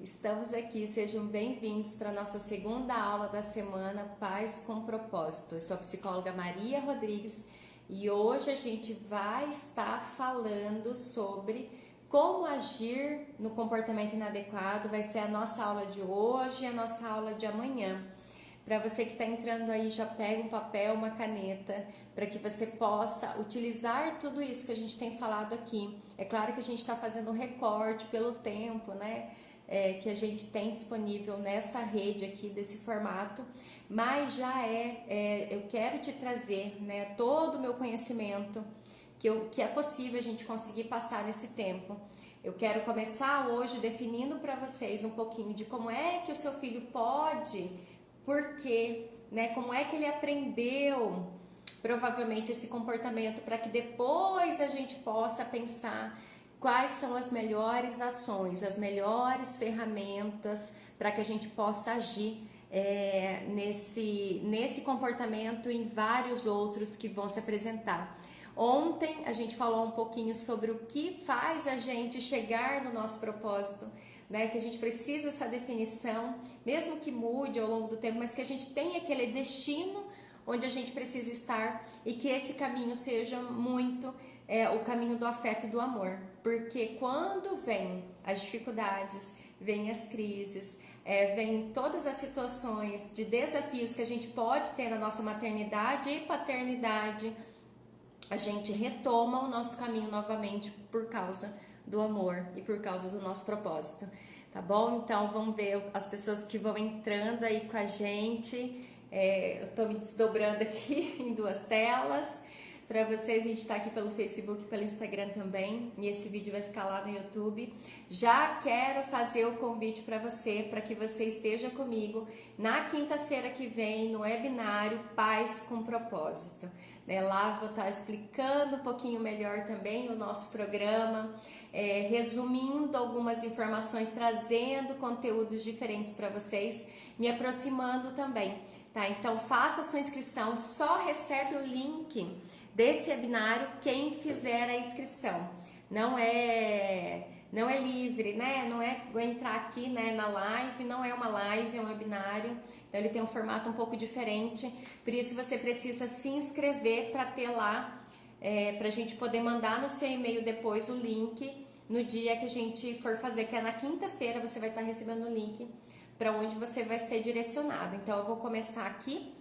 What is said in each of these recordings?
Estamos aqui, sejam bem-vindos para a nossa segunda aula da semana Paz com Propósito. Eu sou a psicóloga Maria Rodrigues e hoje a gente vai estar falando sobre como agir no comportamento inadequado. Vai ser a nossa aula de hoje e a nossa aula de amanhã. Para você que está entrando aí, já pega um papel, uma caneta, para que você possa utilizar tudo isso que a gente tem falado aqui. É claro que a gente está fazendo um recorte pelo tempo, né? Que a gente tem disponível nessa rede aqui, desse formato, mas já eu quero te trazer, né, todo o meu conhecimento que é possível a gente conseguir passar nesse tempo. Eu quero começar hoje definindo para vocês um pouquinho de como é que o seu filho pode, por quê, né, como é que ele aprendeu provavelmente esse comportamento, para que depois a gente possa pensar quais são as melhores ações, as melhores ferramentas para que a gente possa agir nesse comportamento e em vários outros que vão se apresentar. Ontem a gente falou um pouquinho sobre o que faz a gente chegar no nosso propósito, né? Que a gente precisa dessa definição, mesmo que mude ao longo do tempo, mas que a gente tenha aquele destino onde a gente precisa estar e que esse caminho seja muito o caminho do afeto e do amor. Porque quando vem as dificuldades, vem as crises, vem todas as situações de desafios que a gente pode ter na nossa maternidade e paternidade, a gente retoma o nosso caminho novamente por causa do amor e por causa do nosso propósito, tá bom? Então vamos ver as pessoas que vão entrando aí com a gente. Eu tô me desdobrando aqui em duas telas. Para vocês, a gente está aqui pelo Facebook e pelo Instagram também, e esse vídeo vai ficar lá no YouTube. Já quero fazer o convite para você, para que você esteja comigo na quinta-feira que vem no webinário Paz com Propósito. Lá vou estar explicando um pouquinho melhor também o nosso programa, resumindo algumas informações, trazendo conteúdos diferentes para vocês, me aproximando também, tá? Então faça a sua inscrição, só recebe o link desse webinário quem fizer a inscrição. Não é livre, né? Não é entrar aqui, né, na live, não é uma live, é um webinário. Então ele tem um formato um pouco diferente. Por isso você precisa se inscrever para ter lá, para a gente poder mandar no seu e-mail depois o link no dia que a gente for fazer, que é na quinta-feira, você vai estar recebendo o link para onde você vai ser direcionado. Então eu vou começar aqui.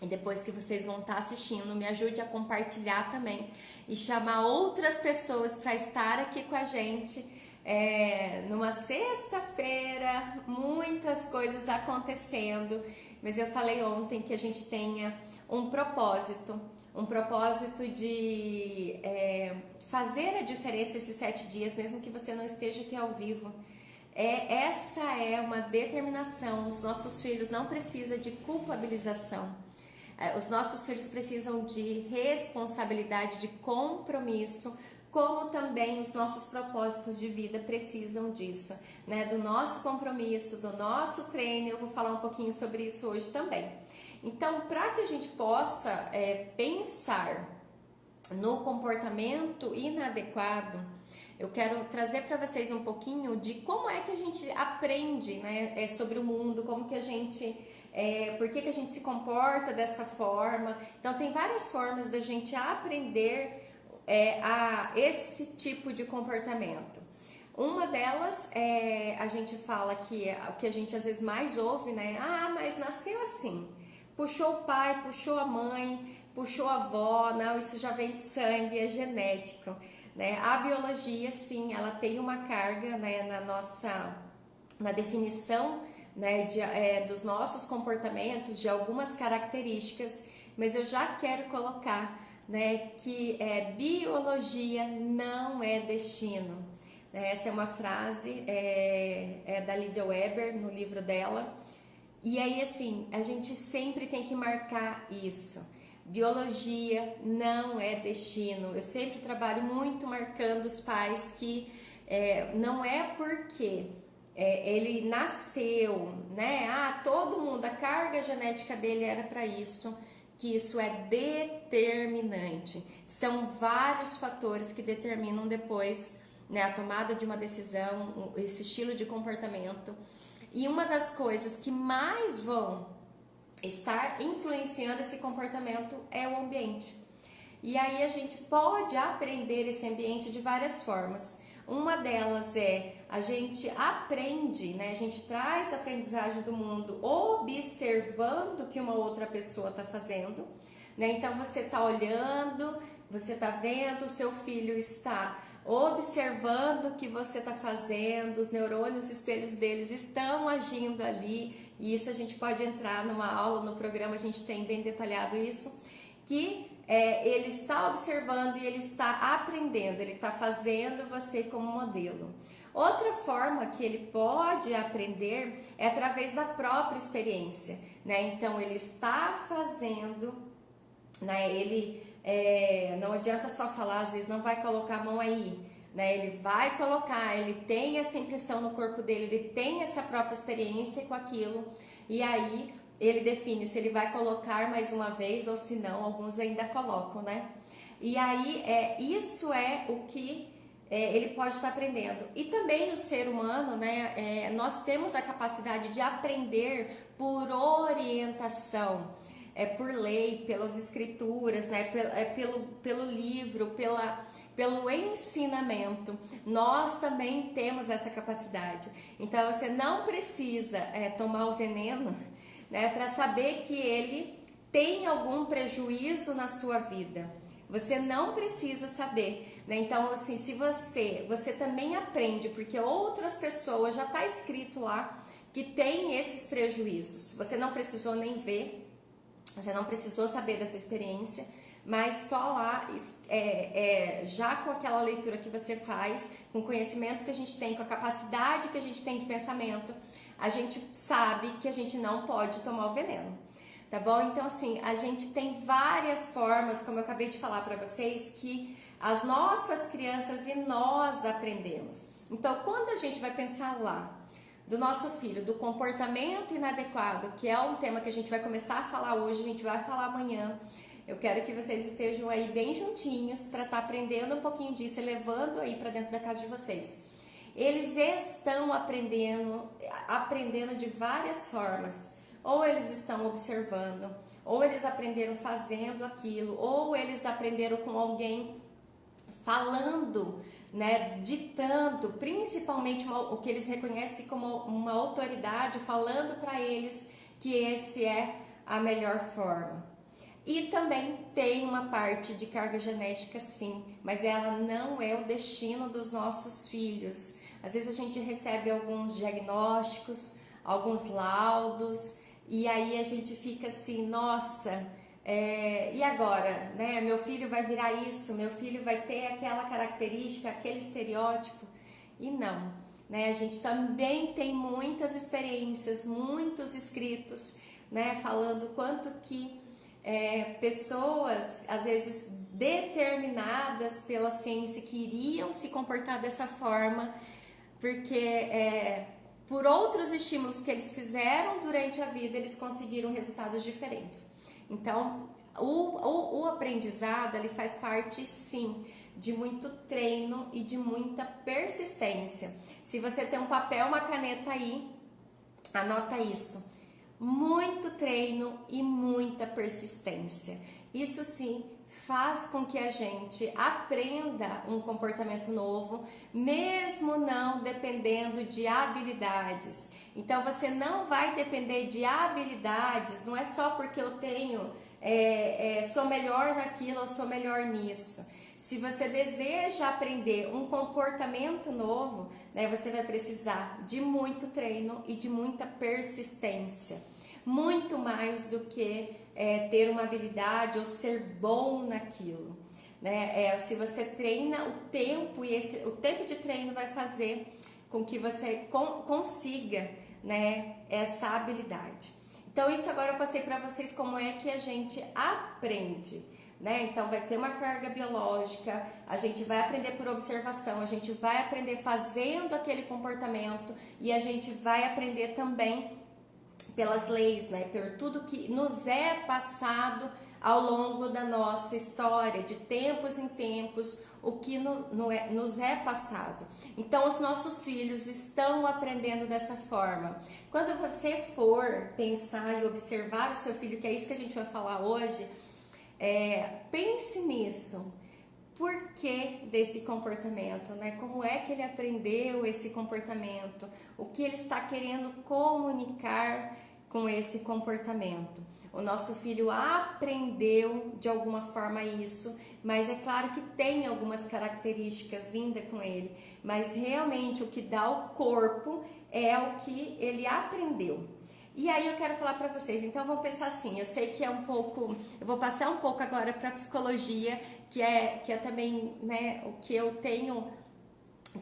E depois que vocês vão estar assistindo, me ajude a compartilhar também e chamar outras pessoas para estar aqui com a gente numa sexta-feira, muitas coisas acontecendo, mas eu falei ontem que a gente tenha um propósito de fazer a diferença esses 7 dias, mesmo que você não esteja aqui ao vivo. Essa é uma determinação. Os nossos filhos não precisam de culpabilização. Os nossos filhos precisam de responsabilidade, de compromisso, como também os nossos propósitos de vida precisam disso, né? Do nosso compromisso, do nosso treino. Eu vou falar um pouquinho sobre isso hoje também. Então, para que a gente possa pensar no comportamento inadequado, eu quero trazer para vocês um pouquinho de como é que a gente aprende, né, sobre o mundo, como que a gente... por que a gente se comporta dessa forma. Então tem várias formas da gente aprender a esse tipo de comportamento. Uma delas a gente fala que o que a gente às vezes mais ouve, né? Ah, mas nasceu assim, puxou o pai, puxou a mãe, puxou a avó, não, isso já vem de sangue, é genético, né? A biologia, sim, ela tem uma carga, né, na definição, né, dos nossos comportamentos, de algumas características, mas eu já quero colocar, né, que biologia não é destino. Essa é uma frase da Lydia Weber, no livro dela. E aí, assim, a gente sempre tem que marcar isso. Biologia não é destino. Eu sempre trabalho muito marcando os pais que não é porque ele nasceu, né? Ah, todo mundo, a carga genética dele era para isso, que isso é determinante. São vários fatores que determinam depois né, a tomada de uma decisão, esse estilo de comportamento. E uma das coisas que mais vão estar influenciando esse comportamento é o ambiente. E aí a gente pode aprender esse ambiente de várias formas. Uma delas é a gente aprende, né? A gente traz a aprendizagem do mundo observando o que uma outra pessoa está fazendo, né? Então você está olhando, você está vendo, o seu filho está observando o que você está fazendo, os neurônios, os espelhos deles estão agindo ali, e isso a gente pode entrar numa aula, no programa a gente tem bem detalhado isso, que ele está observando e ele está aprendendo, ele está fazendo você como modelo. Outra forma que ele pode aprender é através da própria experiência, né? Então ele está fazendo, né? Não adianta só falar, às vezes não vai colocar a mão aí, né? Ele vai colocar, ele tem essa impressão no corpo dele, ele tem essa própria experiência com aquilo, e aí ele define se ele vai colocar mais uma vez ou se não, alguns ainda colocam, né? E aí isso é o que ele pode estar aprendendo. E também no ser humano, né? Nós temos a capacidade de aprender por orientação, por lei, pelas escrituras, né? Pelo livro, pelo ensinamento. Nós também temos essa capacidade. Então você não precisa tomar o veneno, né, para saber que ele tem algum prejuízo na sua vida. Você não precisa saber, né? Então, assim, se você também aprende, porque outras pessoas já está escrito lá que tem esses prejuízos. Você não precisou nem ver, você não precisou saber dessa experiência, mas só lá, já com aquela leitura que você faz, com o conhecimento que a gente tem, com a capacidade que a gente tem de pensamento, a gente sabe que a gente não pode tomar o veneno, tá bom? Então, assim, a gente tem várias formas, como eu acabei de falar para vocês, que as nossas crianças e nós aprendemos. Então, quando a gente vai pensar lá do nosso filho, do comportamento inadequado, que é um tema que a gente vai começar a falar hoje, a gente vai falar amanhã, eu quero que vocês estejam aí bem juntinhos para estar aprendendo um pouquinho disso e levando aí para dentro da casa de vocês. Eles estão aprendendo de várias formas. Ou eles estão observando, ou eles aprenderam fazendo aquilo, ou eles aprenderam com alguém falando, né, ditando, principalmente o que eles reconhecem como uma autoridade, falando para eles que esse é a melhor forma. E também tem uma parte de carga genética, sim, mas ela não é o destino dos nossos filhos. Às vezes a gente recebe alguns diagnósticos, alguns laudos, e aí a gente fica assim, nossa, e agora? Né? Meu filho vai virar isso, meu filho vai ter aquela característica, aquele estereótipo. E não, né? A gente também tem muitas experiências, muitos escritos, né? Falando quanto que pessoas, às vezes determinadas pela ciência, que iriam se comportar dessa forma, porque por outros estímulos que eles fizeram durante a vida, eles conseguiram resultados diferentes. Então, o aprendizado, ele faz parte, sim, de muito treino e de muita persistência. Se você tem um papel, uma caneta aí, anota isso. Muito treino e muita persistência. Isso sim faz com que a gente aprenda um comportamento novo, mesmo não dependendo de habilidades. Então você não vai depender de habilidades, não é só porque eu tenho, sou melhor naquilo ou sou melhor nisso. Se você deseja aprender um comportamento novo, né, você vai precisar de muito treino e de muita persistência. Muito mais do que ter uma habilidade ou ser bom naquilo. Né? Se você treina o tempo, e o tempo de treino vai fazer com que você consiga, né, essa habilidade. Então, isso agora eu passei para vocês como é que a gente aprende. Né? Então vai ter uma carga biológica, a gente vai aprender por observação, a gente vai aprender fazendo aquele comportamento e a gente vai aprender também pelas leis, né? Por tudo que nos é passado ao longo da nossa história, de tempos em tempos, o que nos é passado. Então, os nossos filhos estão aprendendo dessa forma. Quando você for pensar e observar o seu filho, que é isso que a gente vai falar hoje, pense nisso. Por que desse comportamento, né? Como é que ele aprendeu esse comportamento? O que ele está querendo comunicar com esse comportamento? O nosso filho aprendeu de alguma forma isso, mas é claro que tem algumas características vindas com ele, mas realmente o que dá o corpo é o que ele aprendeu. E aí eu quero falar para vocês, então vamos pensar assim, eu sei que é um pouco, eu vou passar um pouco agora para a psicologia, que é também, né, o que eu tenho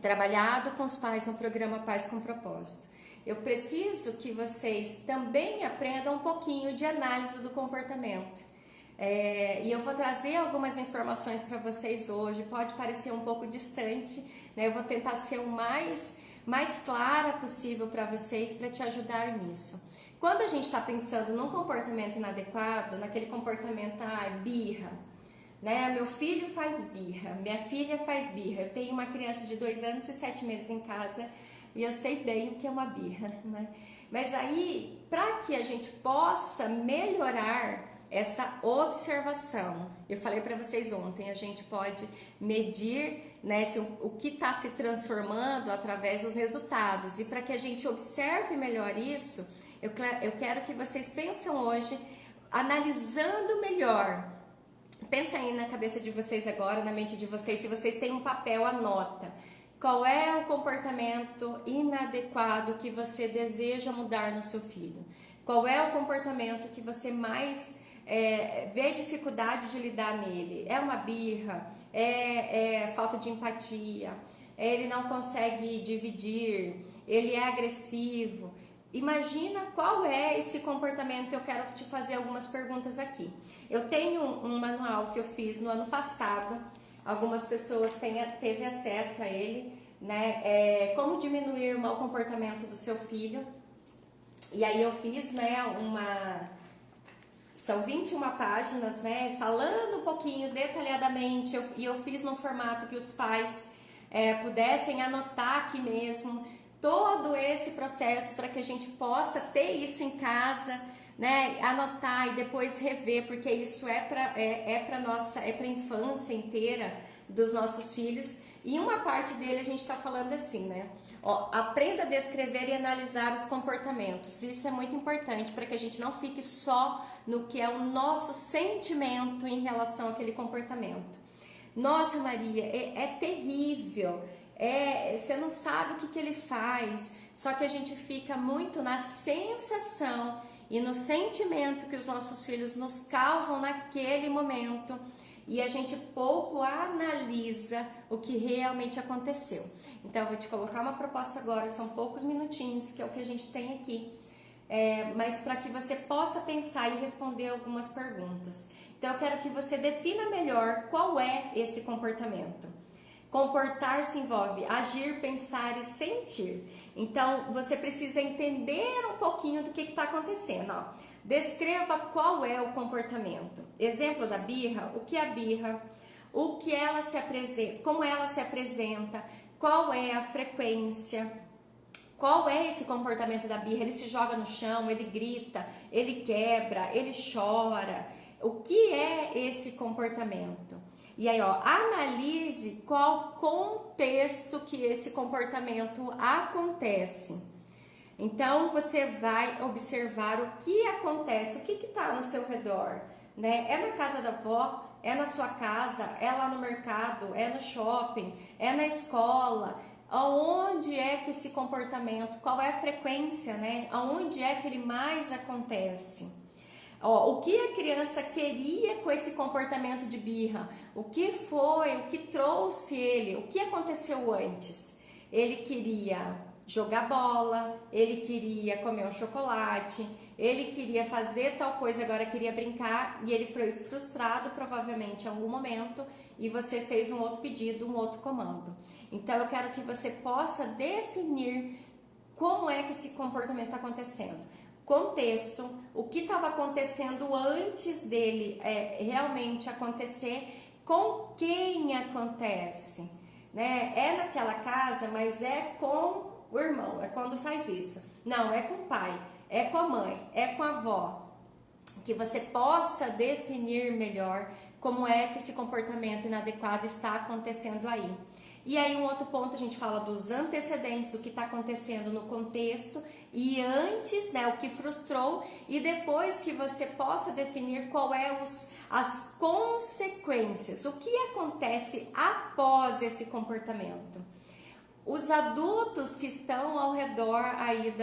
trabalhado com os pais no programa Pais com Propósito. Eu preciso que vocês também aprendam um pouquinho de análise do comportamento. E eu vou trazer algumas informações para vocês hoje, pode parecer um pouco distante, né? Eu vou tentar ser o mais clara possível para vocês, para te ajudar nisso. Quando a gente está pensando num comportamento inadequado, naquele comportamento, birra, né? Meu filho faz birra, minha filha faz birra. Eu tenho uma criança de 2 anos e 7 meses em casa e eu sei bem o que é uma birra, né? Mas aí, para que a gente possa melhorar essa observação, eu falei para vocês ontem, a gente pode medir, né, o que está se transformando através dos resultados. E para que a gente observe melhor isso, eu quero que vocês pensem hoje, analisando melhor. Pensa aí na cabeça de vocês agora, na mente de vocês, se vocês têm um papel, anota. Qual é o comportamento inadequado que você deseja mudar no seu filho? Qual é o comportamento que você mais vê dificuldade de lidar nele? É uma birra? É falta de empatia? Ele não consegue dividir? Ele é agressivo? Imagina qual é esse comportamento. Eu quero te fazer algumas perguntas aqui. Eu tenho um manual que eu fiz no ano passado, algumas pessoas teve acesso a ele, né? Como diminuir o mau comportamento do seu filho. E aí eu fiz, né, são 21 páginas, né, falando um pouquinho detalhadamente, e eu fiz num formato que os pais pudessem anotar aqui mesmo todo esse processo para que a gente possa ter isso em casa, né, anotar e depois rever, porque isso é para a infância inteira dos nossos filhos. E uma parte dele a gente está falando assim, né? Aprenda a descrever e analisar os comportamentos. Isso é muito importante para que a gente não fique só no que é o nosso sentimento em relação àquele comportamento. Nossa, Maria, é terrível. Você não sabe o que ele faz. Só que a gente fica muito na sensação e no sentimento que os nossos filhos nos causam naquele momento. E a gente pouco analisa o que realmente aconteceu. Então, eu vou te colocar uma proposta agora, são poucos minutinhos, que é o que a gente tem aqui, mas para que você possa pensar e responder algumas perguntas. Então, eu quero que você defina melhor qual é esse comportamento. Comportar-se envolve agir, pensar e sentir. Então, você precisa entender um pouquinho do que está acontecendo, ó. Descreva qual é o comportamento. Exemplo da birra, o que é a birra, o que ela se apresenta, como ela se apresenta, qual é a frequência, qual é esse comportamento da birra, ele se joga no chão, ele grita, ele quebra, ele chora, o que é esse comportamento? E aí, analise qual contexto que esse comportamento acontece. Então, você vai observar o que acontece, o que está no seu redor, né? É na casa da avó, é na sua casa, é lá no mercado, é no shopping, é na escola. Aonde é que esse comportamento, qual é a frequência, né? Aonde é que ele mais acontece? O que a criança queria com esse comportamento de birra? O que foi, o que trouxe ele? O que aconteceu antes? Ele queria jogar bola, ele queria comer um chocolate, ele queria fazer tal coisa, agora queria brincar, e ele foi frustrado provavelmente em algum momento e você fez um outro pedido, um outro comando. Então eu quero que você possa definir como é que esse comportamento está acontecendo. Contexto, o que estava acontecendo antes dele realmente acontecer, com quem acontece, né? É naquela casa, mas é com o irmão, é quando faz isso. Não, é com o pai, é com a mãe, é com a avó. Que você possa definir melhor como é que esse comportamento inadequado está acontecendo aí. E aí um outro ponto, a gente fala dos antecedentes, o que está acontecendo no contexto e antes, né, o que frustrou, e depois que você possa definir qual é as consequências, o que acontece após esse comportamento. Os adultos que estão ao redor aí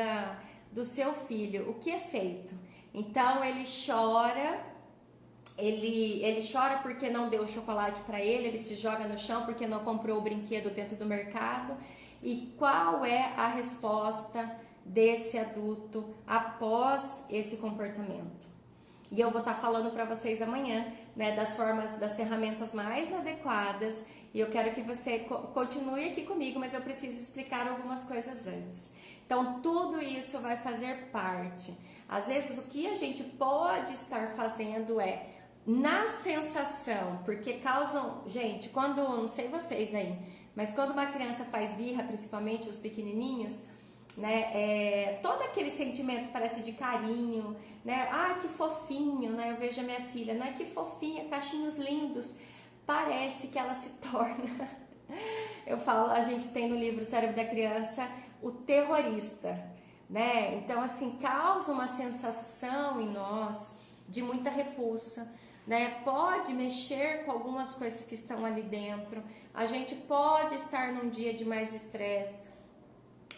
do seu filho, o que é feito? Então ele chora, ele chora porque não deu chocolate para ele se joga no chão porque não comprou o brinquedo dentro do mercado. E qual é a resposta desse adulto após esse comportamento? E eu vou estar falando para vocês amanhã, né, das ferramentas mais adequadas. E eu quero que você continue aqui comigo, mas eu preciso explicar algumas coisas antes. Então, tudo isso vai fazer parte. Às vezes, o que a gente pode estar fazendo é, na sensação, porque causam... Gente, quando, não sei vocês aí, mas quando uma criança faz birra, principalmente os pequenininhos, né, todo aquele sentimento parece de carinho, né? Ah, que fofinho, né? Eu vejo a minha filha, né? Que fofinha, cachinhos lindos. Parece que ela se torna... Eu falo, a gente tem no livro Cérebro da Criança o terrorista, né? Então, assim, causa uma sensação em nós de muita repulsa, né? Pode mexer com algumas coisas que estão ali dentro. A gente pode estar num dia de mais estresse.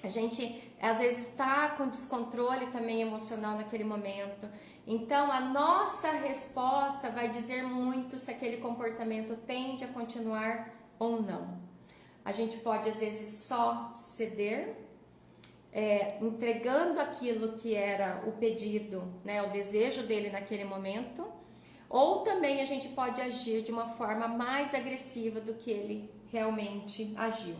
A gente, às vezes, está com descontrole também emocional naquele momento. Então, a nossa resposta vai dizer muito se aquele comportamento tende a continuar ou não. A gente pode, às vezes, só ceder, entregando aquilo que era o pedido, né, o desejo dele naquele momento, ou também a gente pode agir de uma forma mais agressiva do que ele realmente agiu.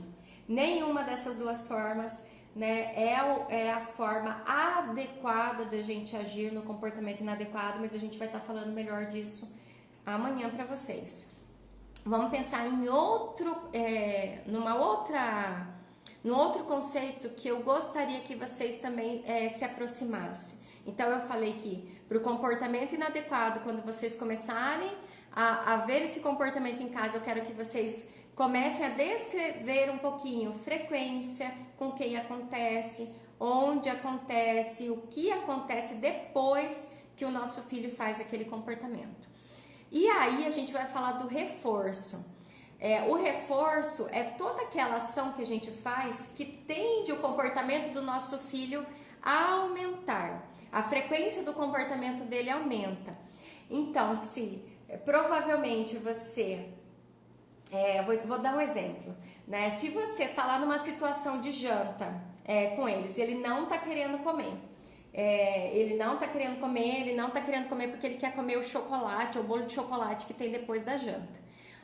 Nenhuma dessas duas formas, né, é a forma adequada da gente agir no comportamento inadequado, mas a gente vai estar falando melhor disso amanhã para vocês. Vamos pensar em num outro conceito que eu gostaria que vocês também se aproximassem. Então, eu falei que para o comportamento inadequado, quando vocês começarem a ver esse comportamento em casa, eu quero que vocês comecem a descrever um pouquinho frequência, com quem acontece, onde acontece, o que acontece depois que o nosso filho faz aquele comportamento. E aí a gente vai falar do reforço. O reforço é toda aquela ação que a gente faz que tende o comportamento do nosso filho a aumentar. A frequência do comportamento dele aumenta. Então, se provavelmente você... vou dar um exemplo, né? Se você tá lá numa situação de janta com eles, ele não tá querendo comer. Ele não tá querendo comer porque ele quer comer o chocolate, ou o bolo de chocolate que tem depois da janta,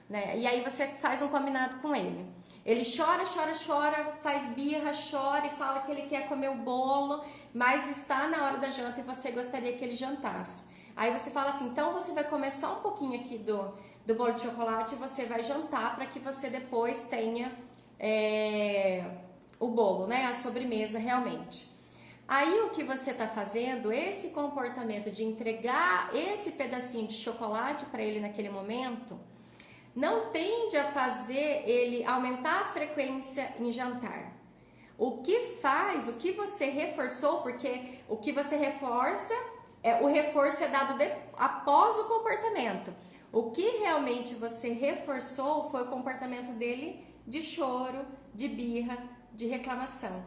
né? E aí você faz um combinado com ele. Ele chora, faz birra, chora e fala que ele quer comer o bolo, mas está na hora da janta e você gostaria que ele jantasse. Aí você fala assim, então você vai comer só um pouquinho aqui do bolo de chocolate e você vai jantar para que você depois tenha o bolo, né? A sobremesa realmente. Aí o que você está fazendo, esse comportamento de entregar esse pedacinho de chocolate para ele naquele momento, não tende a fazer ele aumentar a frequência em jantar. O que você reforçou, porque o que você reforça, o reforço é dado após o comportamento. O que realmente você reforçou foi o comportamento dele de choro, de birra, de reclamação.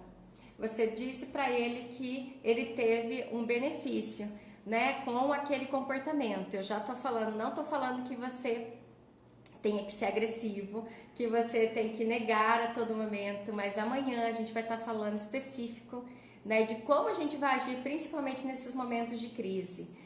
Você disse para ele que ele teve um benefício, né, com aquele comportamento. Eu já tô falando, não tô falando que você tenha que ser agressivo, que você tem que negar a todo momento, mas amanhã a gente vai estar falando específico, né, de como a gente vai agir, principalmente nesses momentos de crise.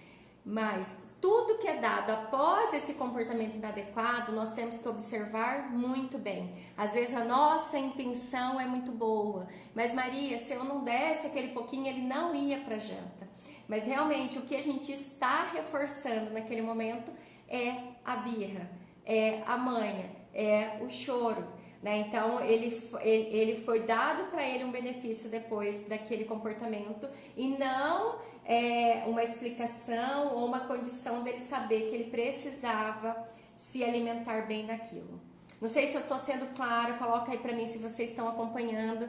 Mas tudo que é dado após esse comportamento inadequado, nós temos que observar muito bem. Às vezes a nossa intenção é muito boa, mas Maria, se eu não desse aquele pouquinho, ele não ia para a janta. Mas realmente o que a gente está reforçando naquele momento é a birra, é a manha, é o choro, né? Então ele foi dado para ele um benefício depois daquele comportamento e não uma explicação ou uma condição dele saber que ele precisava se alimentar bem daquilo. Não sei se eu estou sendo clara, coloca aí para mim se vocês estão acompanhando.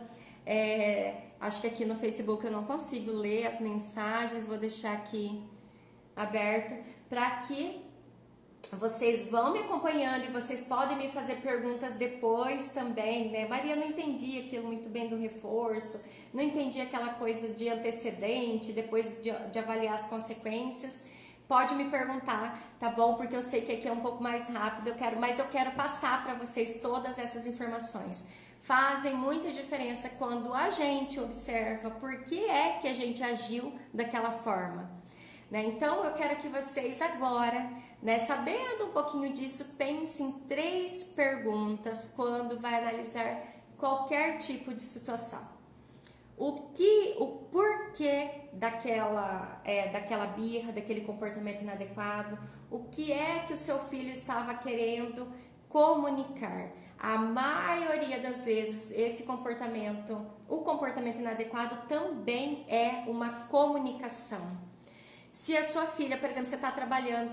Acho que aqui no Facebook eu não consigo ler as mensagens, vou deixar aqui aberto para que vocês vão me acompanhando e vocês podem me fazer perguntas depois também, né? Maria, não entendi aquilo muito bem do reforço, não entendi aquela coisa de antecedente, depois de avaliar as consequências. Pode me perguntar, tá bom? Porque eu sei que aqui é um pouco mais rápido, mas eu quero passar para vocês todas essas informações. Fazem muita diferença quando a gente observa por que é que a gente agiu daquela forma, né? Então eu quero que vocês agora, né, sabendo um pouquinho disso, pensem em 3 perguntas quando vai analisar qualquer tipo de situação. O porquê daquela birra, daquele comportamento inadequado, o que é que o seu filho estava querendo comunicar. A maioria das vezes o comportamento inadequado também é uma comunicação. Se a sua filha, por exemplo, você está trabalhando,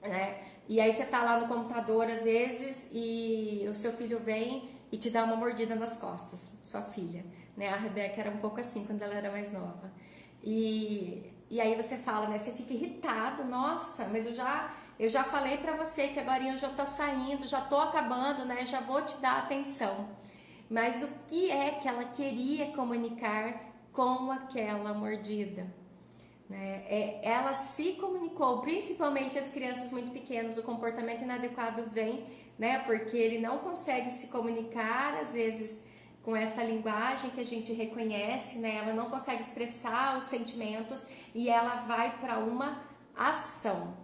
né? E aí você está lá no computador às vezes e o seu filho vem e te dá uma mordida nas costas, sua filha, né? A Rebeca era um pouco assim quando ela era mais nova. E aí você fala, né? Você fica irritado, nossa, mas eu já falei pra você que agora eu já tô saindo, já tô acabando, né? Já vou te dar atenção. Mas o que é que ela queria comunicar com aquela mordida? Né? Ela se comunicou, principalmente as crianças muito pequenas, o comportamento inadequado vem, né? Porque ele não consegue se comunicar, às vezes, com essa linguagem que a gente reconhece, né? Ela não consegue expressar os sentimentos e ela vai para uma ação.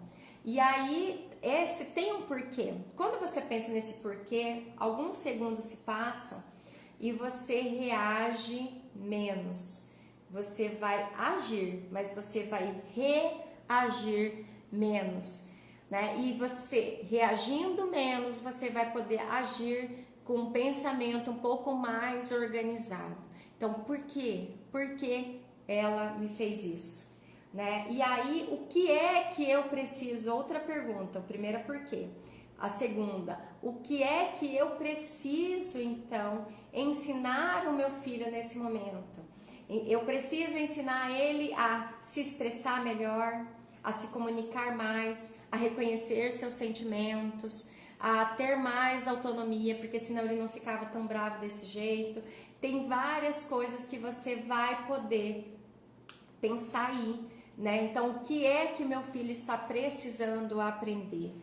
E aí, esse tem um porquê. Quando você pensa nesse porquê, alguns segundos se passam e você reage menos. Você vai agir, mas você vai reagir menos, né? E você reagindo menos, você vai poder agir com um pensamento um pouco mais organizado. Então, por quê? Por que ela me fez isso, né? E aí, o que é que eu preciso? Outra pergunta. A primeira, por quê? A segunda, o que é que eu preciso, então, ensinar o meu filho nesse momento? Eu preciso ensinar ele a se expressar melhor, a se comunicar mais, a reconhecer seus sentimentos, a ter mais autonomia, porque senão ele não ficava tão bravo desse jeito. Tem várias coisas que você vai poder pensar aí, né? Então, o que é que meu filho está precisando aprender?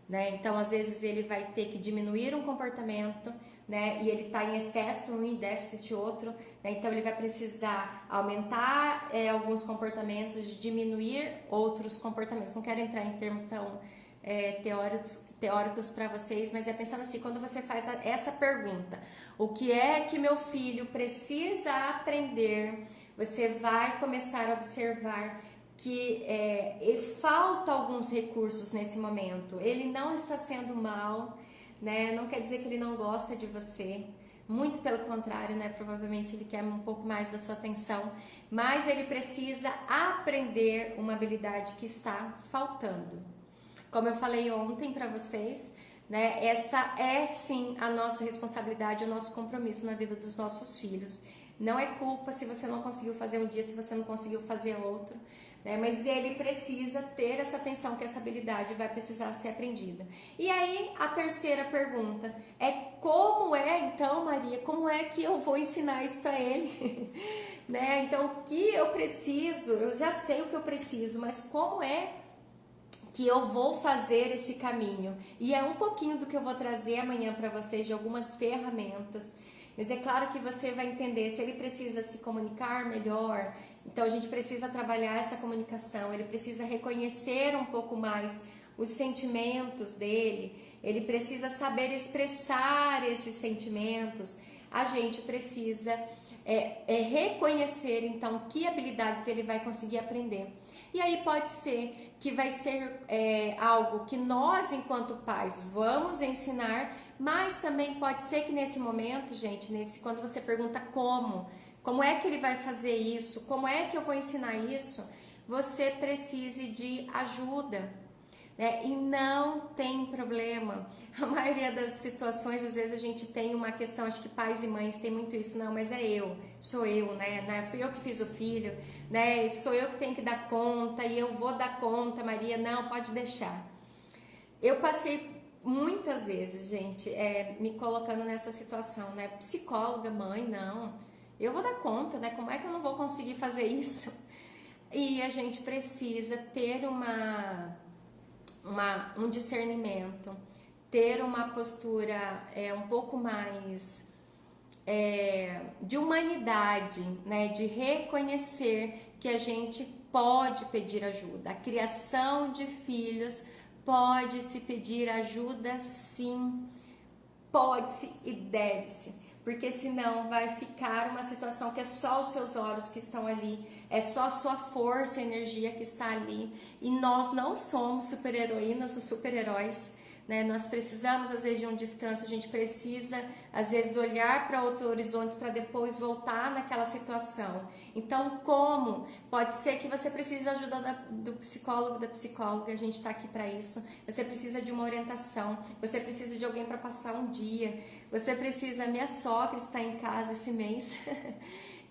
Né? Então, às vezes ele vai ter que diminuir um comportamento, né? E ele está em excesso um e déficit outro, né? Então ele vai precisar aumentar alguns comportamentos, diminuir outros comportamentos. Não quero entrar em termos tão teóricos para vocês, mas é pensando assim, quando você faz essa pergunta, o que é que meu filho precisa aprender, você vai começar a observar que falta alguns recursos nesse momento. Ele não está sendo mal, né? Não quer dizer que ele não gosta de você, muito pelo contrário, né? Provavelmente ele quer um pouco mais da sua atenção, mas ele precisa aprender uma habilidade que está faltando. Como eu falei ontem para vocês, né? Essa é sim a nossa responsabilidade, o nosso compromisso na vida dos nossos filhos. Não é culpa se você não conseguiu fazer um dia, se você não conseguiu fazer outro, né? Mas ele precisa ter essa atenção, que essa habilidade vai precisar ser aprendida. E aí, a terceira pergunta é como então, Maria, como é que eu vou ensinar isso para ele? Né? Então, o que eu preciso, eu já sei o que eu preciso, mas como é que eu vou fazer esse caminho? E é um pouquinho do que eu vou trazer amanhã para vocês, de algumas ferramentas. Mas é claro que você vai entender se ele precisa se comunicar melhor. Então a gente precisa trabalhar essa comunicação, ele precisa reconhecer um pouco mais os sentimentos dele, ele precisa saber expressar esses sentimentos. A gente precisa é reconhecer então que habilidades ele vai conseguir aprender. E aí pode ser que vai ser algo que nós, enquanto pais, vamos ensinar, mas também pode ser que nesse momento, gente, quando você pergunta como é que ele vai fazer isso, como é que eu vou ensinar isso, você precise de ajuda, né? E não tem problema. A maioria das situações, às vezes a gente tem uma questão, acho que pais e mães têm muito isso, não, mas sou eu, né? Fui eu que fiz o filho, né? Sou eu que tenho que dar conta e eu vou dar conta, Maria, não, pode deixar. Eu passei muitas vezes, gente, me colocando nessa situação, né? Psicóloga, mãe, não, eu vou dar conta, né? Como é que eu não vou conseguir fazer isso? E a gente precisa ter um discernimento, ter uma postura um pouco mais de humanidade, né? De reconhecer que a gente pode pedir ajuda. A criação de filhos pode se pedir ajuda, sim, pode-se e deve-se, porque senão vai ficar uma situação que é só os seus olhos que estão ali, é só a sua força, energia que está ali, e nós não somos super-heroínas ou super-heróis, né? Nós precisamos às vezes de um descanso, a gente precisa às vezes olhar para outros horizontes para depois voltar naquela situação. Então, como? Pode ser que você precise da ajuda do psicólogo, da psicóloga, a gente está aqui para isso. Você precisa de uma orientação, você precisa de alguém para passar um dia, você precisa, minha sogra está em casa esse mês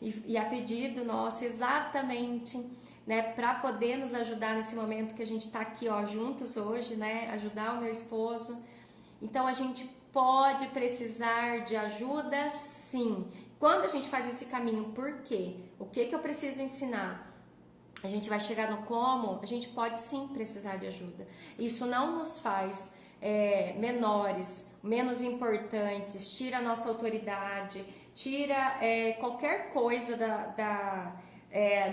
e a pedido nosso exatamente, né, para poder nos ajudar nesse momento que a gente está aqui, ó, juntos hoje, né, ajudar o meu esposo. Então a gente pode precisar de ajuda, sim. Quando a gente faz esse caminho, por quê? O que eu preciso ensinar? A gente vai chegar no como, a gente pode sim precisar de ajuda. Isso não nos faz menores, menos importantes, tira a nossa autoridade, tira qualquer coisa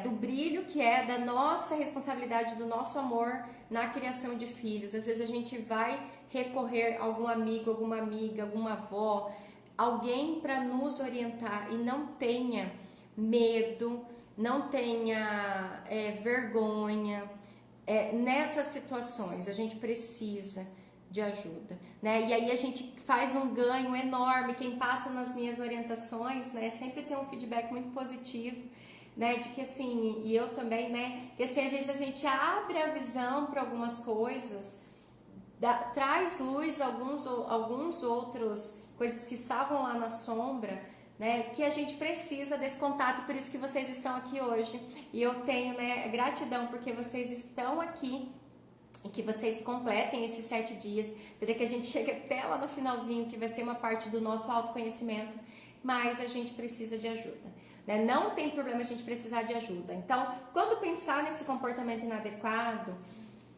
do brilho que é da nossa responsabilidade, do nosso amor na criação de filhos. Às vezes a gente vai recorrer a algum amigo, alguma amiga, alguma avó, alguém para nos orientar, e não tenha medo, não tenha vergonha. Nessas situações a gente precisa de ajuda, né? E aí a gente faz um ganho enorme. Quem passa nas minhas orientações, né, sempre tem um feedback muito positivo, né, de que assim, e eu também, né, que assim, às vezes a gente abre a visão para algumas coisas, traz luz a alguns outros coisas que estavam lá na sombra, né, que a gente precisa desse contato. Por isso que vocês estão aqui hoje, e eu tenho, né, gratidão porque vocês estão aqui e que vocês completem esses 7 dias, para que a gente chegue até lá no finalzinho, que vai ser uma parte do nosso autoconhecimento, mas a gente precisa de ajuda, né? Não tem problema a gente precisar de ajuda. Então, quando pensar nesse comportamento inadequado,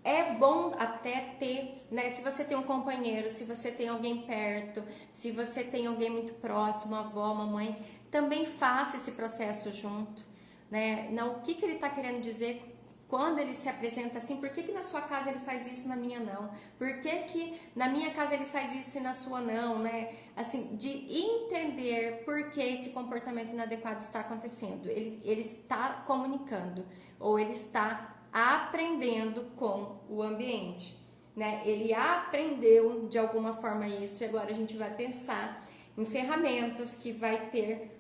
é bom até ter, né? Se você tem um companheiro, se você tem alguém perto, se você tem alguém muito próximo, avó, mamãe, também faça esse processo junto, né? Não, o que ele está querendo dizer quando ele se apresenta assim? Por que na sua casa ele faz isso e na minha não? Por que na minha casa ele faz isso e na sua não, né? Assim, de entender por que esse comportamento inadequado está acontecendo. Ele está comunicando, ou ele está aprendendo com o ambiente, né? Ele aprendeu de alguma forma isso, e agora a gente vai pensar em ferramentas que vai ter...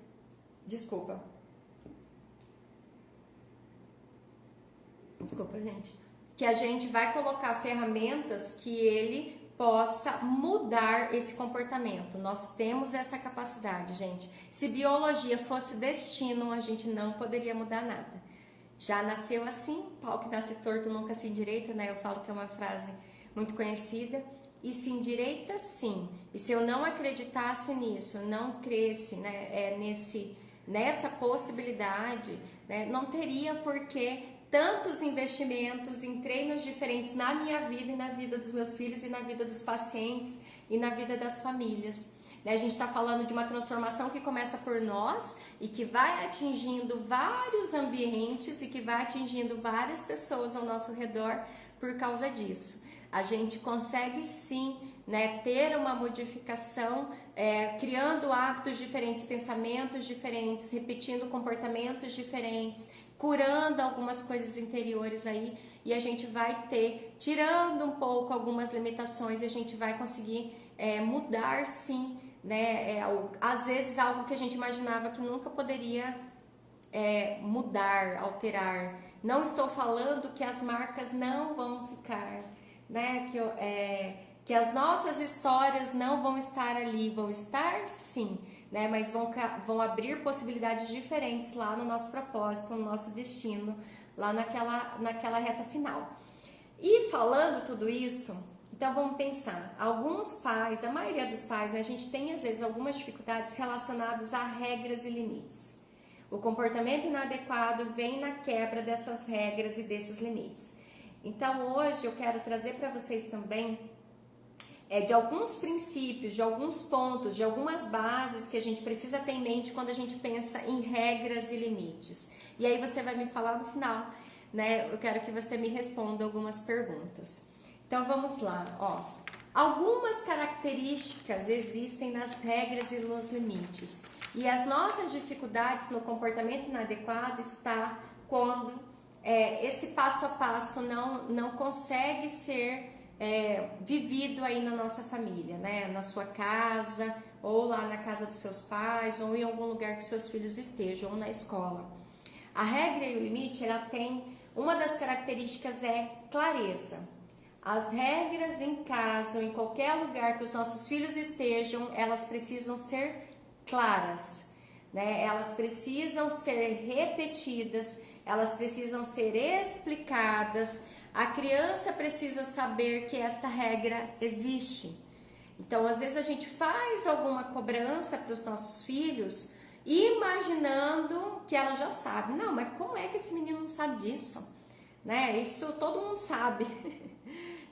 Desculpa, gente. Que a gente vai colocar ferramentas que ele possa mudar esse comportamento. Nós temos essa capacidade, gente. Se biologia fosse destino, a gente não poderia mudar nada. Já nasceu assim, pau que nasce torto nunca se endireita, né? Eu falo que é uma frase muito conhecida. E se endireita, sim. E se eu não acreditasse nisso, não cresce, né, nessa possibilidade, né, não teria porquê tantos investimentos em treinos diferentes na minha vida e na vida dos meus filhos e na vida dos pacientes e na vida das famílias. A gente está falando de uma transformação que começa por nós e que vai atingindo vários ambientes e que vai atingindo várias pessoas ao nosso redor por causa disso. A gente consegue sim né, ter uma modificação, criando hábitos diferentes, pensamentos diferentes, repetindo comportamentos diferentes, curando algumas coisas interiores aí, e a gente vai tirando um pouco algumas limitações, e a gente vai conseguir mudar sim, né, às vezes algo que a gente imaginava que nunca poderia mudar, alterar. Não estou falando que as marcas não vão ficar, né, que as nossas histórias não vão estar ali, vão estar sim, né, mas vão abrir possibilidades diferentes lá no nosso propósito, no nosso destino, lá naquela reta final. E falando tudo isso, então vamos pensar, alguns pais, a maioria dos pais, né, a gente tem às vezes algumas dificuldades relacionadas a regras e limites. O comportamento inadequado vem na quebra dessas regras e desses limites. Então hoje eu quero trazer para vocês também de alguns princípios, de alguns pontos, de algumas bases que a gente precisa ter em mente quando a gente pensa em regras e limites. E aí você vai me falar no final, né? Eu quero que você me responda algumas perguntas. Então vamos lá, ó. Algumas características existem nas regras e nos limites. E as nossas dificuldades no comportamento inadequado está quando esse passo a passo não consegue ser vivido aí na nossa família, né? Na sua casa, ou lá na casa dos seus pais, ou em algum lugar que seus filhos estejam, ou na escola. A regra e o limite, ela tem, uma das características é clareza. As regras em casa ou em qualquer lugar que os nossos filhos estejam, elas precisam ser claras, né? Elas precisam ser repetidas, elas precisam ser explicadas. A criança precisa saber que essa regra existe. Então, às vezes a gente faz alguma cobrança para os nossos filhos, imaginando que ela já sabe. Não, mas como é que esse menino não sabe disso? Né? Isso todo mundo sabe.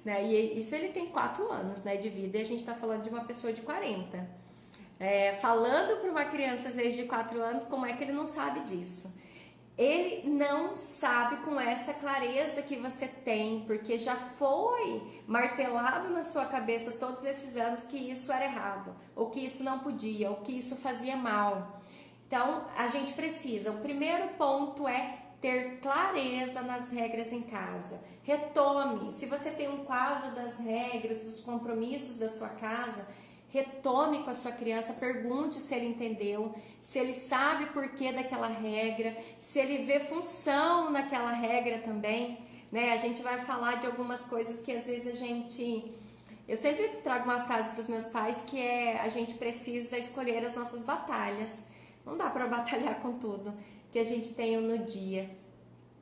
Né? E isso ele tem 4 anos, né, de vida, e a gente está falando de uma pessoa de 40. Falando para uma criança às vezes de 4 anos, como é que ele não sabe disso? Ele não sabe com essa clareza que você tem, porque já foi martelado na sua cabeça todos esses anos que isso era errado, ou que isso não podia, ou que isso fazia mal. Então, a gente precisa, o primeiro ponto é ter clareza nas regras em casa. Retome, se você tem um quadro das regras, dos compromissos da sua casa, retome com a sua criança, pergunte se ele entendeu, se ele sabe o porquê daquela regra, se ele vê função naquela regra também, né? A gente vai falar de algumas coisas que às vezes eu sempre trago uma frase para os meus pais que a gente precisa escolher as nossas batalhas. Não dá para batalhar com tudo que a gente tem no dia.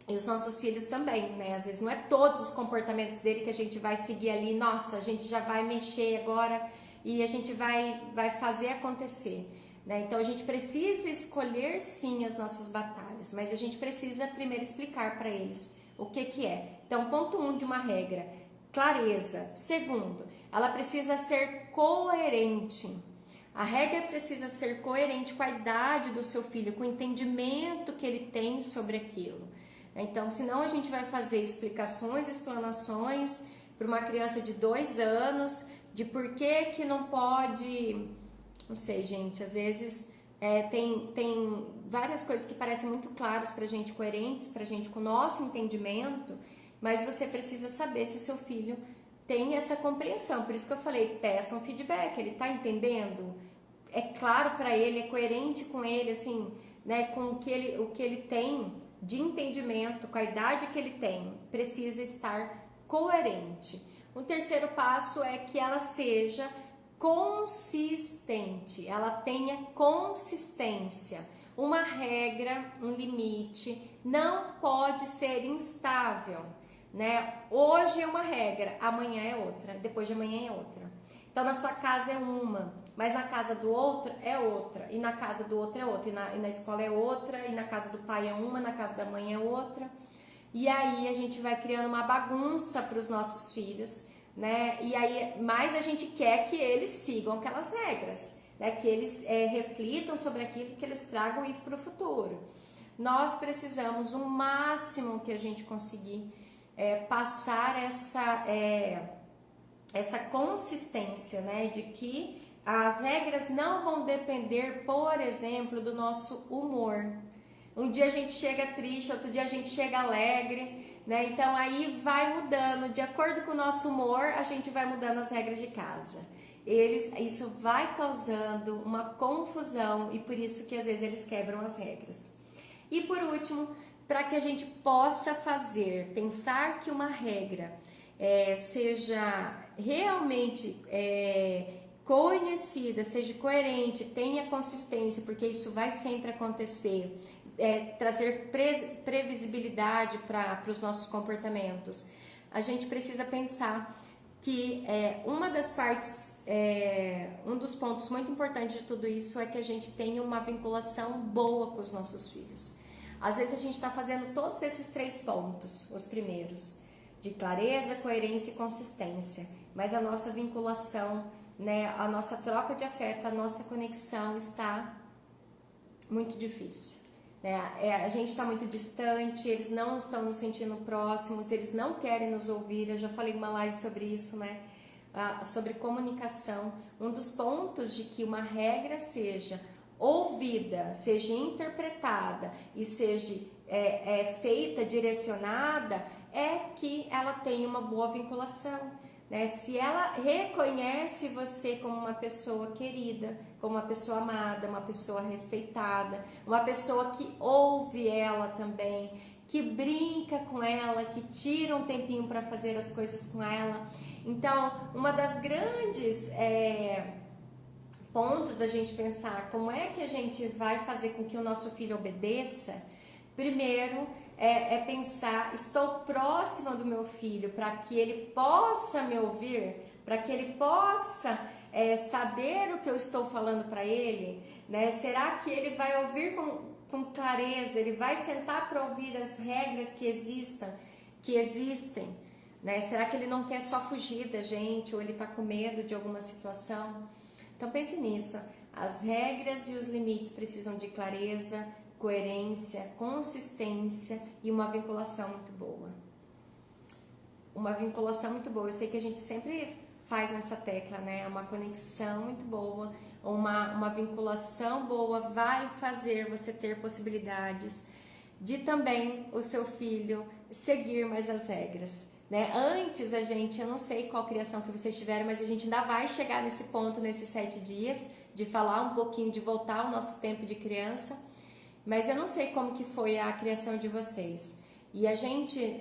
E os nossos filhos também, né? Às vezes não é todos os comportamentos dele que a gente vai seguir ali, nossa, a gente já vai mexer agora e a gente vai fazer acontecer, né? Então a gente precisa escolher sim as nossas batalhas, mas a gente precisa primeiro explicar para eles o que é. Então, ponto 1 de uma regra, clareza. Segundo, ela precisa ser coerente. A regra precisa ser coerente com a idade do seu filho, com o entendimento que ele tem sobre aquilo. Então, senão a gente vai fazer explicações, explanações para uma criança de 2 anos, de por que não pode, não sei, gente, às vezes tem várias coisas que parecem muito claras pra gente, coerentes pra gente com o nosso entendimento, mas você precisa saber se o seu filho tem essa compreensão. Por isso que eu falei, peça um feedback, ele tá entendendo? É claro para ele, é coerente com ele, assim, né, com o que ele tem de entendimento, com a idade que ele tem, precisa estar coerente. O terceiro passo é que ela seja consistente, ela tenha consistência. Uma regra, um limite, não pode ser instável, né? Hoje é uma regra, amanhã é outra, depois de amanhã é outra. Então, na sua casa é uma, mas na casa do outro é outra, e na casa do outro é outra, e na escola é outra, e na casa do pai é uma, na casa da mãe é outra. E aí a gente vai criando uma bagunça para os nossos filhos, né? E aí, mais a gente quer que eles sigam aquelas regras, né? Que eles reflitam sobre aquilo, que eles tragam isso para o futuro. Nós precisamos, o máximo que a gente conseguir, passar essa consistência, né, de que as regras não vão depender, por exemplo, do nosso humor. Um dia a gente chega triste, outro dia a gente chega alegre, né? Então aí vai mudando, de acordo com o nosso humor, a gente vai mudando as regras de casa. Isso vai causando uma confusão e por isso que às vezes eles quebram as regras. E por último, para que a gente possa pensar que uma regra seja realmente conhecida, seja coerente, tenha consistência, porque isso vai sempre acontecer, trazer previsibilidade para os nossos comportamentos. A gente precisa pensar que uma das partes, um dos pontos muito importantes de tudo isso é que a gente tenha uma vinculação boa com os nossos filhos. Às vezes a gente está fazendo todos esses 3 pontos, os primeiros, de clareza, coerência e consistência, mas a nossa vinculação, né, a nossa troca de afeto, a nossa conexão está muito difícil. Né? A gente está muito distante, eles não estão nos sentindo próximos, eles não querem nos ouvir. Eu já falei uma live sobre isso, né? Sobre comunicação. Um dos pontos de que uma regra seja ouvida, seja interpretada e seja feita, direcionada, é que ela tenha uma boa vinculação. Né? Se ela reconhece você como uma pessoa querida, como uma pessoa amada, uma pessoa respeitada, uma pessoa que ouve ela também, que brinca com ela, que tira um tempinho para fazer as coisas com ela. Então, uma das grandes pontos da gente pensar como é que a gente vai fazer com que o nosso filho obedeça, primeiro pensar, estou próxima do meu filho para que ele possa me ouvir, para que ele possa saber o que eu estou falando para ele, né? Será que ele vai ouvir com clareza, ele vai sentar para ouvir as regras que existem, né? Será que ele não quer só fugir da gente ou ele está com medo de alguma situação? Então pense nisso, as regras e os limites precisam de clareza, coerência, consistência e uma vinculação muito boa. Uma vinculação muito boa, eu sei que a gente sempre faz nessa tecla, né? Uma conexão muito boa, uma vinculação boa vai fazer você ter possibilidades de também o seu filho seguir mais as regras. Né? Antes eu não sei qual criação que vocês tiveram, mas a gente ainda vai chegar nesse ponto, nesses 7 dias, de falar um pouquinho, de voltar ao nosso tempo de criança, mas eu não sei como que foi a criação de vocês. E a gente,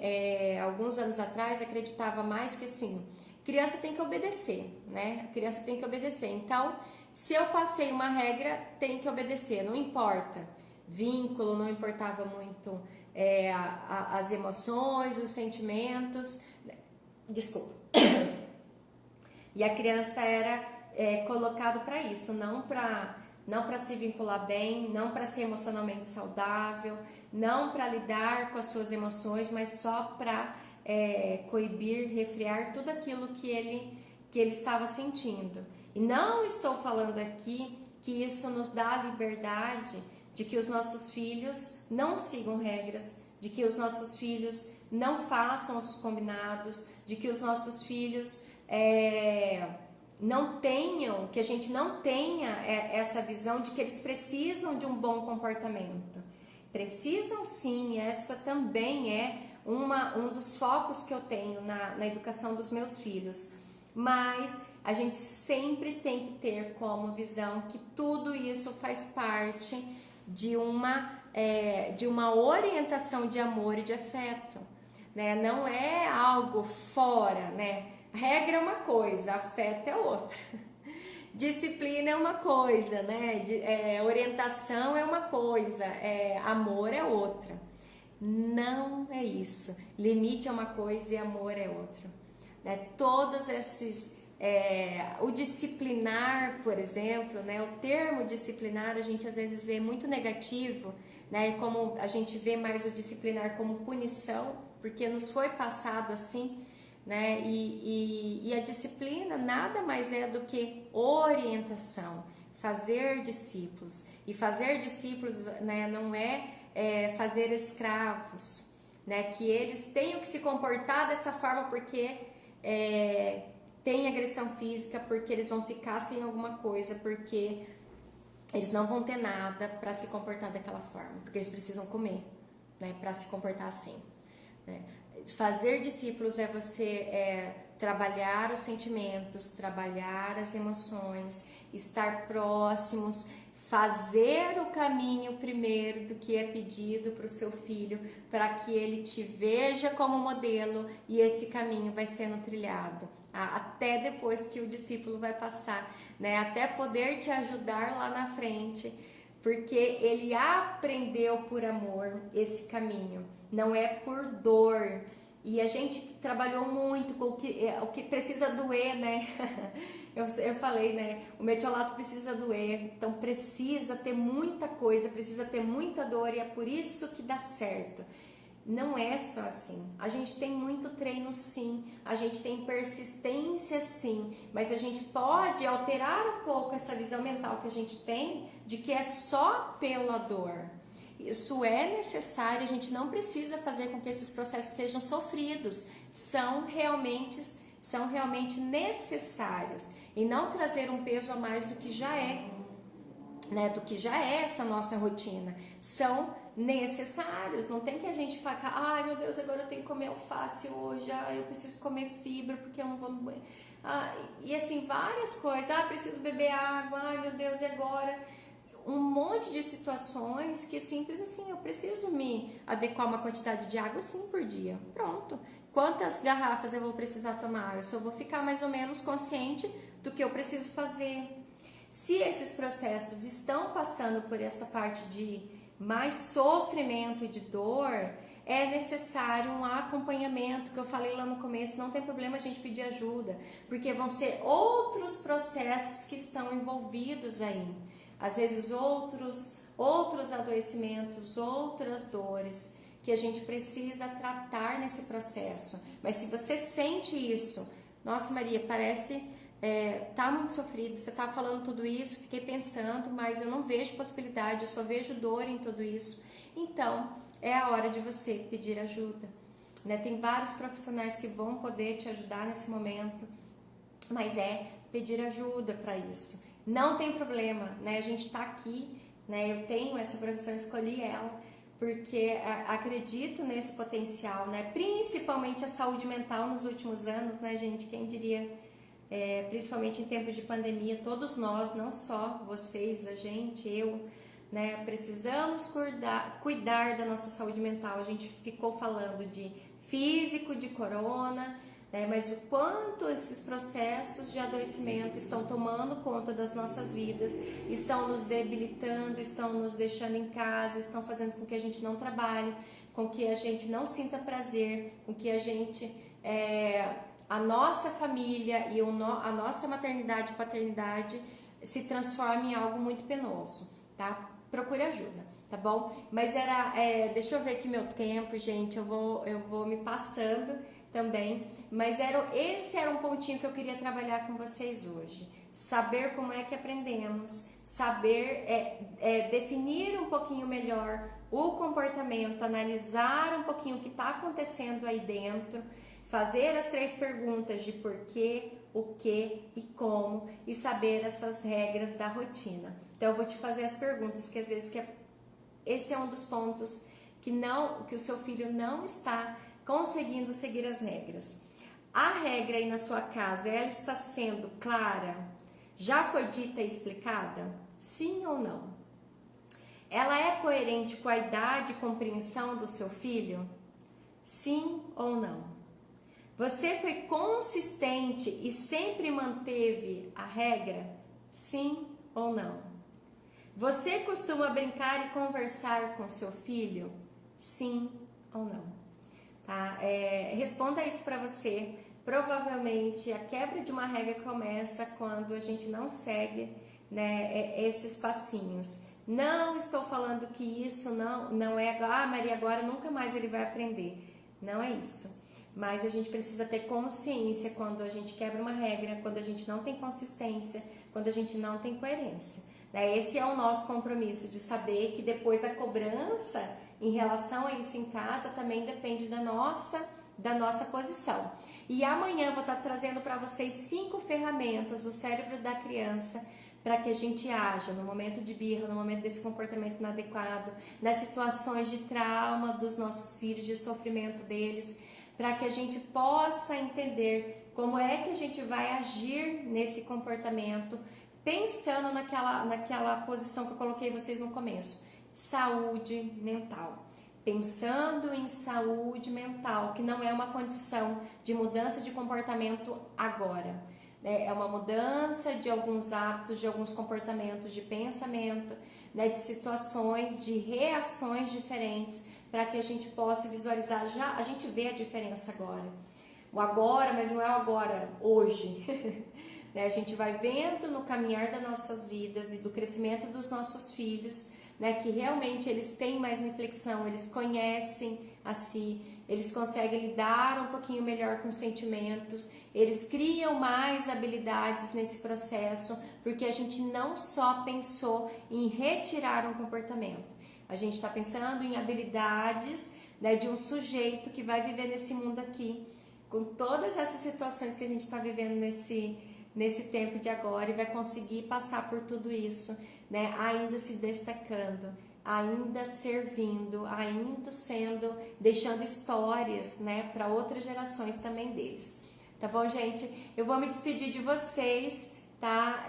alguns anos atrás, acreditava mais que assim, criança tem que obedecer, né? A criança tem que obedecer. Então, se eu passei uma regra, tem que obedecer, não importa. Vínculo, não importava muito as emoções, os sentimentos. Desculpa. E a criança era colocado para isso, não para se vincular bem, não para ser emocionalmente saudável, não para lidar com as suas emoções, mas só para coibir, refrear tudo aquilo que ele estava sentindo. E não estou falando aqui que isso nos dá a liberdade de que os nossos filhos não sigam regras, de que os nossos filhos não façam os combinados, de que os nossos filhos não tenham, que a gente não tenha essa visão de que eles precisam de um bom comportamento. Precisam sim, essa também é um dos focos que eu tenho na educação dos meus filhos. Mas a gente sempre tem que ter como visão que tudo isso faz parte de uma orientação de amor e de afeto, né? Não é algo fora, né? Regra é uma coisa, afeto é outra. Disciplina é uma coisa, né? Orientação é uma coisa, amor é outra. Não é isso. Limite é uma coisa e amor é outra. Né? Todos esses... o disciplinar, por exemplo, né? O termo disciplinar a gente às vezes vê muito negativo, né? Como a gente vê mais o disciplinar como punição, porque nos foi passado assim, né? E a disciplina nada mais é do que orientação, fazer discípulos. E fazer discípulos, né, não fazer escravos, né? Que eles tenham que se comportar dessa forma porque tem agressão física porque eles vão ficar sem alguma coisa, porque eles não vão ter nada para se comportar daquela forma, porque eles precisam comer, né, para se comportar assim, né? Fazer discípulos é você trabalhar os sentimentos, trabalhar as emoções, estar próximos, fazer o caminho primeiro do que é pedido para o seu filho, para que ele te veja como modelo, e esse caminho vai sendo trilhado até depois que o discípulo vai passar, né? Até poder te ajudar lá na frente, porque ele aprendeu por amor esse caminho, não é por dor. E a gente trabalhou muito com o que precisa doer, né? Eu falei, né? O metiolato precisa doer, então precisa ter muita coisa, precisa ter muita dor, e é por isso que dá certo. Não é só assim. A gente tem muito treino, sim. A gente tem persistência, sim. Mas a gente pode alterar um pouco essa visão mental que a gente tem de que é só pela dor. Isso é necessário. A gente não precisa fazer com que esses processos sejam sofridos. São realmente necessários. E não trazer um peso a mais do que já é, né? Do que já é essa nossa rotina. São necessários, não tem que a gente ficar, ai meu Deus, agora eu tenho que comer alface hoje, eu preciso comer fibra porque eu não vou no banho, e assim, várias coisas, preciso beber água, ai meu Deus, e agora? Um monte de situações que simples assim, eu preciso me adequar uma quantidade de água sim por dia, pronto. Quantas garrafas eu vou precisar tomar? Eu só vou ficar mais ou menos consciente do que eu preciso fazer. Se esses processos estão passando por essa parte de mais sofrimento e de dor, é necessário um acompanhamento, que eu falei lá no começo, não tem problema a gente pedir ajuda, porque vão ser outros processos que estão envolvidos aí, às vezes outros adoecimentos, outras dores, que a gente precisa tratar nesse processo. Mas se você sente isso, nossa Maria, parece... tá muito sofrido, você tá falando tudo isso, fiquei pensando, mas eu não vejo possibilidade, eu só vejo dor em tudo isso. Então, é a hora de você pedir ajuda, né? Tem vários profissionais que vão poder te ajudar nesse momento, mas pedir ajuda para isso. Não tem problema, né? A gente tá aqui, né? Eu tenho essa profissão, escolhi ela, porque acredito nesse potencial, né? Principalmente a saúde mental nos últimos anos, né, gente? Quem diria... principalmente em tempos de pandemia, todos nós, não só vocês, a gente, eu, né, precisamos cuidar da nossa saúde mental. A gente ficou falando de físico, de corona, né, mas o quanto esses processos de adoecimento estão tomando conta das nossas vidas, estão nos debilitando, estão nos deixando em casa, estão fazendo com que a gente não trabalhe, com que a gente não sinta prazer, com que a gente... a nossa família e a nossa maternidade e paternidade se transforma em algo muito penoso, tá? Procure ajuda, tá bom? Mas deixa eu ver aqui meu tempo, gente, eu vou me passando também, mas esse era um pontinho que eu queria trabalhar com vocês hoje. Saber como é que aprendemos, saber definir um pouquinho melhor o comportamento, analisar um pouquinho o que está acontecendo aí dentro, fazer as 3 perguntas de porquê, o que e como, e saber essas regras da rotina. Então eu vou te fazer as perguntas, que às vezes esse é um dos pontos que o seu filho não está conseguindo seguir as regras. A regra aí na sua casa, ela está sendo clara? Já foi dita e explicada? Sim ou não? Ela é coerente com a idade e compreensão do seu filho? Sim ou não? Você foi consistente e sempre manteve a regra? Sim ou não? Você costuma brincar e conversar com seu filho? Sim ou não? Tá? Responda isso para você. Provavelmente a quebra de uma regra começa quando a gente não segue, né, esses passinhos. Não estou falando que isso não é... Maria, agora nunca mais ele vai aprender. Não é isso. Mas a gente precisa ter consciência quando a gente quebra uma regra, quando a gente não tem consistência, quando a gente não tem coerência. Esse é o nosso compromisso, de saber que depois a cobrança em relação a isso em casa também depende da nossa da nossa posição. E amanhã eu vou estar trazendo para vocês 5 ferramentas do cérebro da criança para que a gente haja no momento de birra, no momento desse comportamento inadequado, nas situações de trauma dos nossos filhos, de sofrimento deles, para que a gente possa entender como é que a gente vai agir nesse comportamento, pensando naquela posição que eu coloquei vocês no começo, saúde mental. Pensando em saúde mental, que não é uma condição de mudança de comportamento agora, né? É uma mudança de alguns hábitos, de alguns comportamentos, de pensamento, né? De situações, de reações diferentes, para que a gente possa visualizar. Já a gente vê a diferença agora. O agora, mas não é o agora, hoje. Né? A gente vai vendo no caminhar das nossas vidas e do crescimento dos nossos filhos, né, que realmente eles têm mais reflexão, eles conhecem a si, eles conseguem lidar um pouquinho melhor com sentimentos, eles criam mais habilidades nesse processo, porque a gente não só pensou em retirar um comportamento, a gente está pensando em habilidades, né, de um sujeito que vai viver nesse mundo aqui, com todas essas situações que a gente está vivendo nesse tempo de agora, e vai conseguir passar por tudo isso, né? Ainda se destacando, ainda servindo, ainda deixando histórias, né, para outras gerações também deles. Tá bom, gente? Eu vou me despedir de vocês, tá?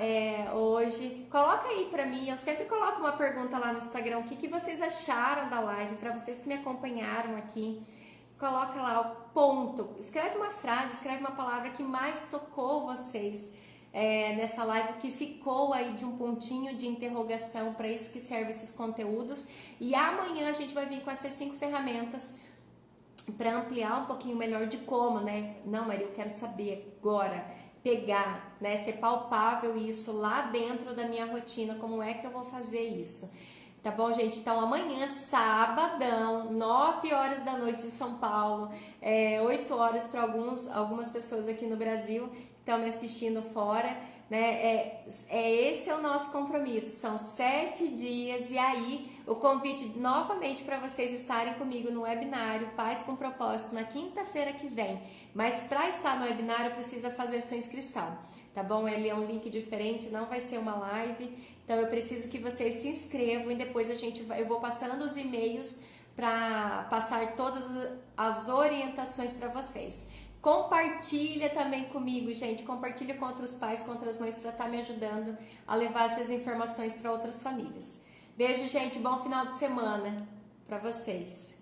Hoje, coloca aí pra mim, eu sempre coloco uma pergunta lá no Instagram, o que vocês acharam da live, para vocês que me acompanharam aqui. Coloca lá o ponto, escreve uma frase, escreve uma palavra que mais tocou vocês nessa live, que ficou aí de um pontinho de interrogação, para isso que servem esses conteúdos. E amanhã a gente vai vir com essas 5 ferramentas para ampliar um pouquinho melhor de como, né? Não, Maria, eu quero saber agora, pegar, né? Ser palpável isso lá dentro da minha rotina, como é que eu vou fazer isso? Tá bom, gente? Então, amanhã, sabadão, 9 horas da noite em São Paulo, 8 horas para algumas pessoas aqui no Brasil que estão me assistindo fora, né? Esse é o nosso compromisso, são 7 dias, e aí o convite novamente para vocês estarem comigo no webinário Pais com Propósito na quinta-feira que vem. Mas para estar no webinário precisa fazer sua inscrição, tá bom? Ele é um link diferente, não vai ser uma live, então eu preciso que vocês se inscrevam, e depois eu vou passando os e-mails para passar todas as orientações para vocês. Compartilha também comigo, gente, compartilha com outros pais, com outras mães, para estar me ajudando a levar essas informações para outras famílias. Beijo, gente, bom final de semana para vocês.